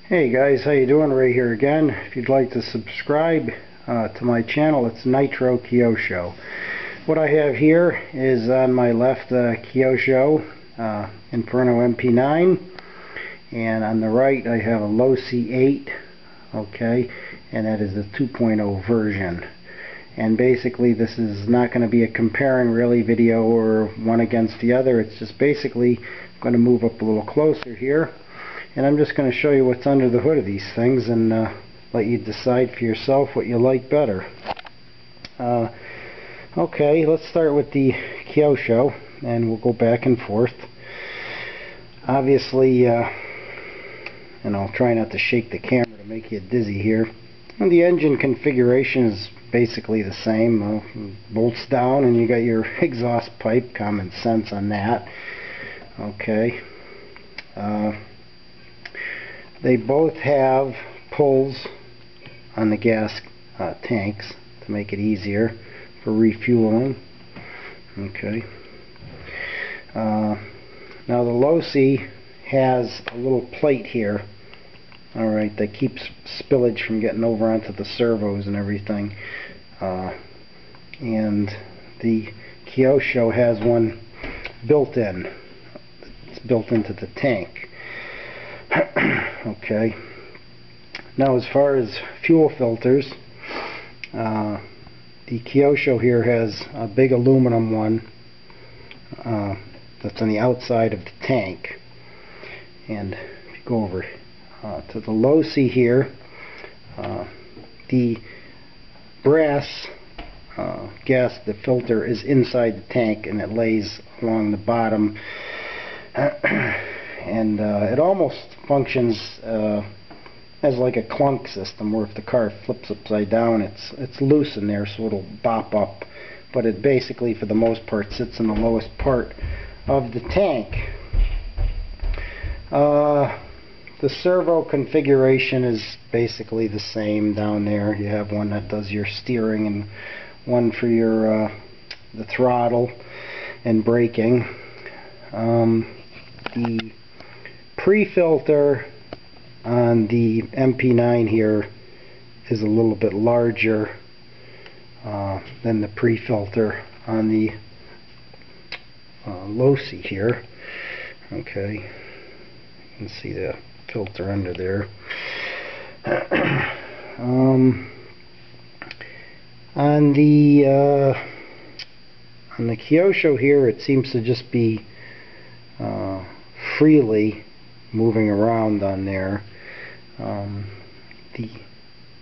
Hey guys, how you doing? Ray here again. If you'd like to subscribe to my channel, it's Nitro Kyosho. What I have here is on my left kyosho Inferno mp9, and on the right I have a losi 8, okay, and that is the 2.0 version. And basically this is not going to be a comparing really video or one against the other. It's just basically I'm going to move up a little closer here. And I'm just going to show you what's under the hood of these things and let you decide for yourself what you like better. Okay, let's start with the kyosho, and we'll go back and forth. Obviously, and I'll try not to shake the camera to make you dizzy here. And the engine configuration is basically the same. Bolts down, and you got your exhaust pipe. Common sense on that. Okay. They both have pulls on the gas tanks to make it easier for refueling. Okay. Now the losi has a little plate here, alright, that keeps spillage from getting over onto the servos and everything. And the kyosho has one built in. It's built into the tank. Okay. Now as far as fuel filters, the kyosho here has a big aluminum one that's on the outside of the tank. And if you go over to the losi here, the brass gas, the filter is inside the tank, and it lays along the bottom. And it almost functions as like a clunk system, where if the car flips upside down, it's loose in there, so it'll bop up. But it basically, for the most part, sits in the lowest part of the tank. The servo configuration is basically the same down there. You have one that does your steering and one for your the throttle and braking. The pre-filter on the mp9 here is a little bit larger than the pre-filter on the losi here. Okay, you can see the filter under there. On the kyosho here, it seems to just be freely moving around on there. The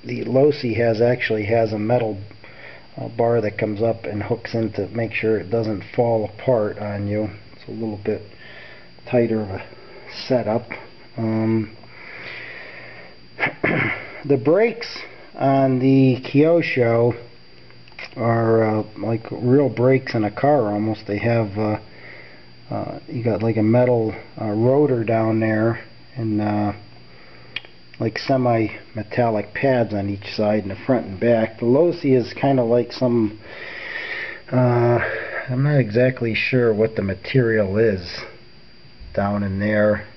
losi actually has a metal bar that comes up and hooks in to make sure it doesn't fall apart on you. It's a little bit tighter of a setup. The brakes on the kyosho are like real brakes in a car almost. They have you got like a metal rotor down there, and like semi-metallic pads on each side in the front and back. The losi is kind of like some I'm not exactly sure what the material is down in there.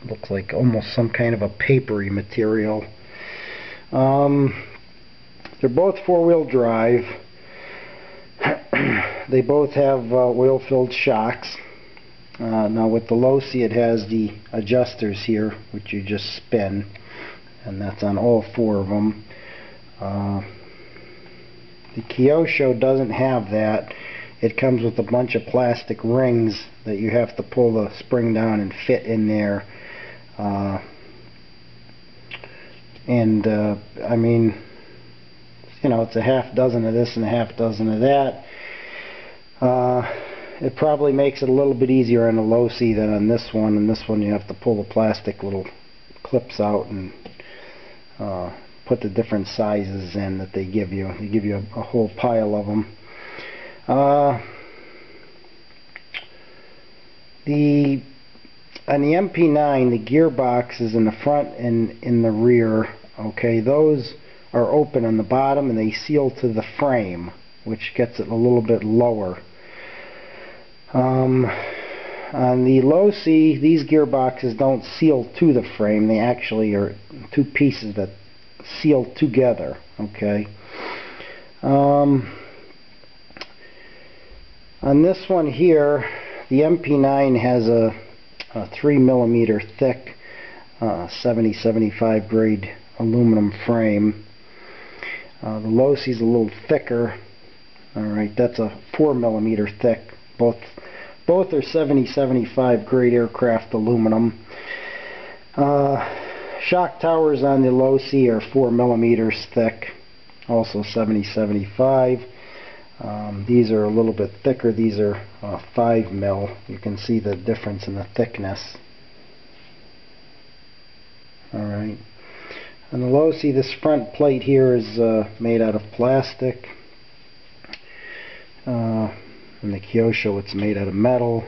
Looks like almost some kind of a papery material. They're both four-wheel drive. They both have oil-filled shocks. Now with the losi, it has the adjusters here, which you just spin, and that's on all four of them. The kyosho doesn't have that. It comes with a bunch of plastic rings that you have to pull the spring down and fit in there. I mean, you know, it's a half dozen of this and a half dozen of that. It probably makes it a little bit easier on the losi than on this one. And this one you have to pull the plastic little clips out and put the different sizes in that they give you. They give you a whole pile of them. On the mp9, the gearbox is in the front and in the rear. Okay, those are open on the bottom and they seal to the frame, which gets it a little bit lower. On the losi, these gearboxes don't seal to the frame. They actually are two pieces that seal together. Okay. On this one here, the mp9 has a 3mm thick 70-75 grade aluminum frame. The losi is a little thicker. Alright, that's a 4mm thick. Both are 70-75 grade aircraft aluminum. Shock towers on the losi are 4mm thick, also 70-75. These are a little bit thicker. These are 5mm. You can see the difference in the thickness. Alright. On the losi, this front plate here is made out of plastic. In the kyosho, it's made out of metal.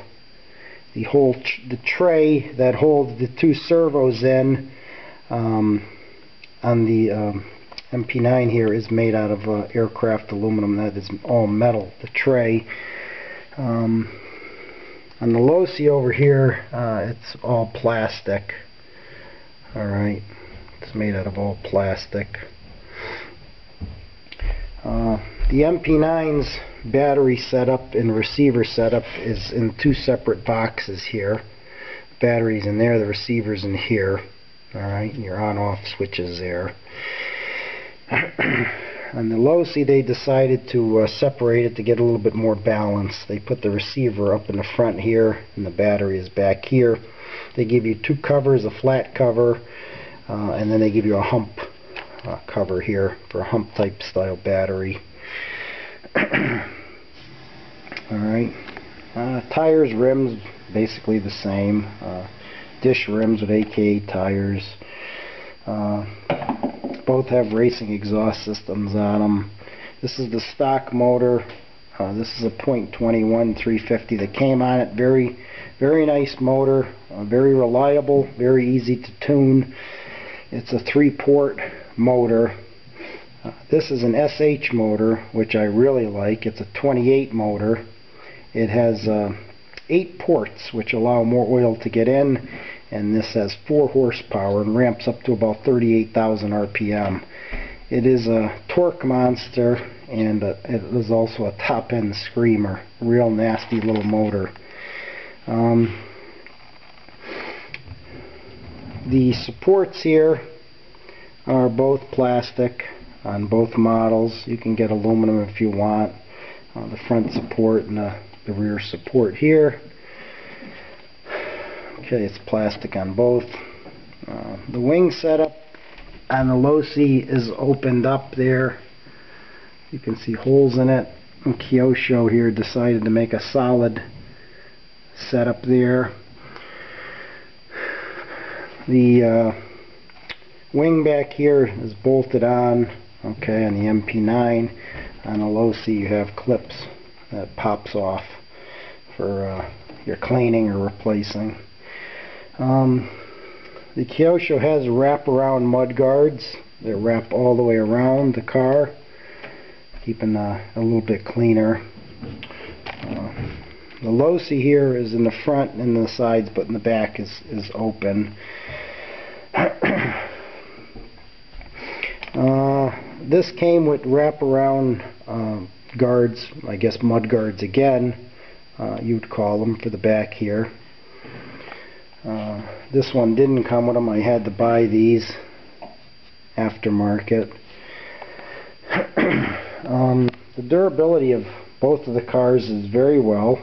The tray that holds the two servos in on the mp9 here is made out of aircraft aluminum. That is all metal, the tray. On the losi over here, it's all plastic. Alright, it's made out of all plastic. The mp9's battery setup and receiver setup is in two separate boxes here. Batteries in there, the receiver's in here. Alright, your on-off switches there. On the losi, they decided to separate it to get a little bit more balance. They put the receiver up in the front here and the battery is back here. They give you two covers, a flat cover, and then they give you a hump cover here for a hump type style battery. Alright, tires, rims, basically the same. Dish rims with AKA tires. Both have racing exhaust systems on them. This is the stock motor. This is a .21 350 that came on it. Very nice motor. Very reliable. Very easy to tune. It's a 3-port motor. This is an SH motor, which I really like. It's a 28 motor. It has 8 ports, which allow more oil to get in, and this has 4 horsepower and ramps up to about 38,000 RPM. It is a torque monster, and it is also a top-end screamer. Real nasty little motor. The supports here are both plastic on both models. You can get aluminum if you want. The front support and the rear support here. Okay, it's plastic on both. The wing setup on the losi is opened up there. You can see holes in it. And Kyosho here decided to make a solid setup there. The wing back here is bolted on. Okay, on the mp9. On the losi, you have clips that pops off for your cleaning or replacing. The Kyosho has wraparound mud guards that wrap all the way around the car, keeping a little bit cleaner. The losi here is in the front and the sides, but in the back is open. This came with wraparound guards, I guess mud guards again, you'd call them, for the back here. This one didn't come with them. I had to buy these aftermarket. The durability of both of the cars is very well.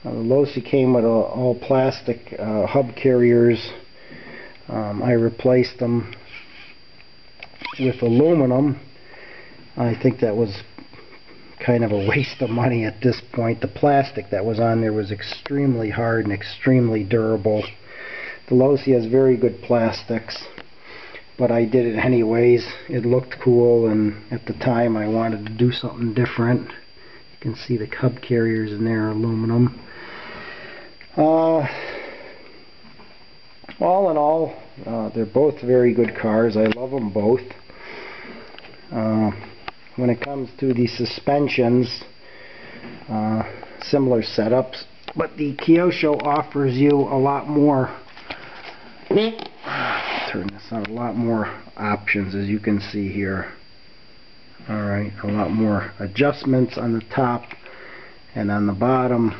The losi came with all plastic hub carriers. I replaced them with aluminum. I think that was kind of a waste of money at this point. The plastic that was on there was extremely hard and extremely durable. The losi has very good plastics, but I did it anyways. It looked cool, and at the time I wanted to do something different. You can see the hub carriers in there are aluminum. All in all, they're both very good cars. I love them both. When it comes to the suspensions, similar setups. but the Kyosho offers you a lot more. Turn this on. A lot more options, as you can see here. Alright, a lot more adjustments on the top and on the bottom.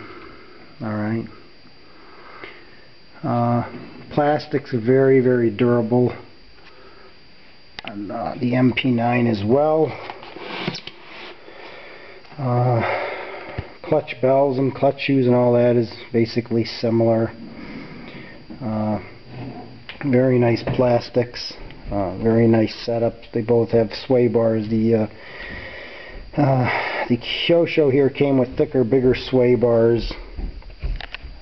Alright. Plastics are very, very durable. And the mp9 as well. Clutch bells and clutch shoes and all that is basically similar. Very nice plastics. Very nice setup. They both have sway bars. The Kyosho here came with thicker, bigger sway bars.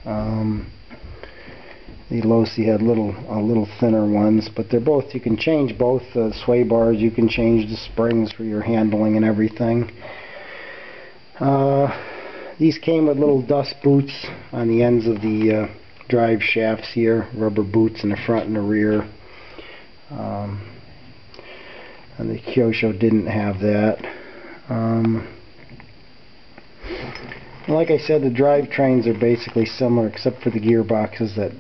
The losi had little thinner ones, but they're both. You can change both the sway bars. You can change the springs for your handling and everything. These came with little dust boots on the ends of the drive shafts here. Rubber boots in the front and the rear. And the Kyosho didn't have that. Like I said, the drivetrains are basically similar, except for the gearboxes that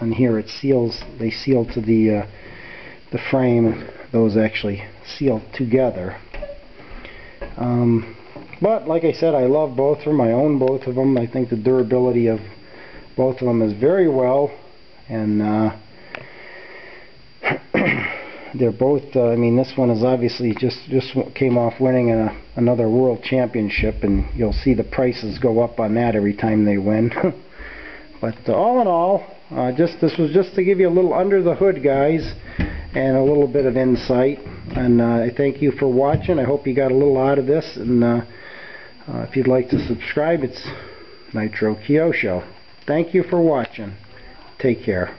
on here it seals. They seal to the frame. Those actually seal together. But like I said, I love both of them. I own both of them. I think the durability of both of them is very well, and they're both. I mean, this one is obviously just came off winning another world championship, and you'll see the prices go up on that every time they win. But all in all, this was just to give you a little under the hood, guys, and a little bit of insight. And I thank you for watching. I hope you got a little out of this. And if you'd like to subscribe, it's Nitro Kyosho. Thank you for watching. Take care.